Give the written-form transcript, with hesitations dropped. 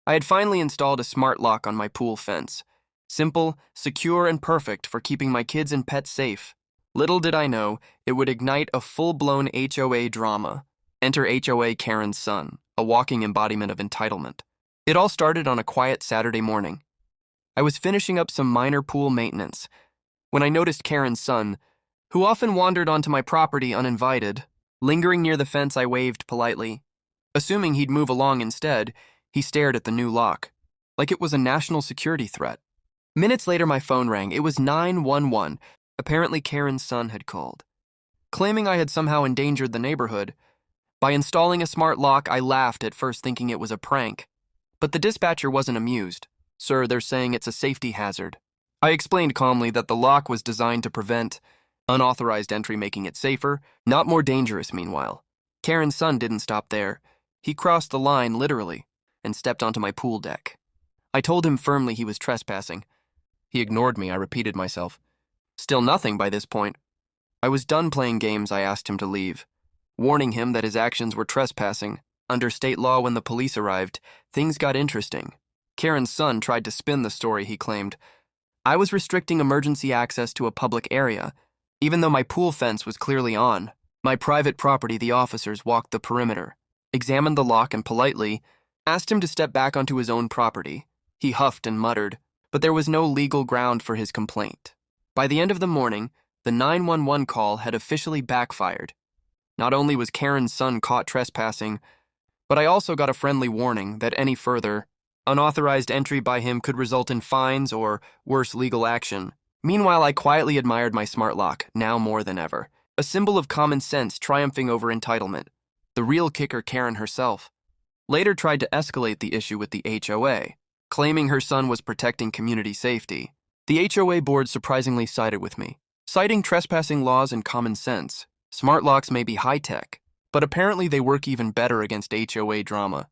I had finally installed a smart lock on my pool fence. Simple, secure, and perfect for keeping my kids and pets safe. Little did I know, it would ignite a full-blown HOA drama. Enter HOA Karen's son, a walking embodiment of entitlement. It all started on a quiet Saturday morning. I was finishing up some minor pool maintenance when I noticed Karen's son, who often wandered onto my property uninvited. Lingering near the fence, I waved politely. Assuming he'd move along instead, he stared at the new lock, like it was a national security threat. Minutes later, my phone rang. It was 911. Apparently, Karen's son had called, claiming I had somehow endangered the neighborhood. By installing a smart lock, I laughed at first, thinking it was a prank. But the dispatcher wasn't amused. "Sir, they're saying it's a safety hazard." I explained calmly that the lock was designed to prevent unauthorized entry, making it safer, not more dangerous. Meanwhile, Karen's son didn't stop there. He crossed the line, literally, and stepped onto my pool deck. I told him firmly he was trespassing. He ignored me. I repeated myself. Still nothing by this point. I was done playing games. I asked him to leave, warning him that his actions were trespassing. Under state law, when the police arrived, things got interesting. Karen's son tried to spin the story. He claimed I was restricting emergency access to a public area, even though my pool fence was clearly on my private property. The officers walked the perimeter, examined the lock, and politely asked him to step back onto his own property. He huffed and muttered, but there was no legal ground for his complaint. By the end of the morning, the 911 call had officially backfired. Not only was Karen's son caught trespassing, but I also got a friendly warning that any further unauthorized entry by him could result in fines or worse, legal action. Meanwhile, I quietly admired my smart lock, now more than ever. A symbol of common sense triumphing over entitlement. The real kicker, Karen herself, later tried to escalate the issue with the HOA, claiming her son was protecting community safety. The HOA board surprisingly sided with me, citing trespassing laws and common sense. Smart locks may be high-tech, but apparently they work even better against HOA drama.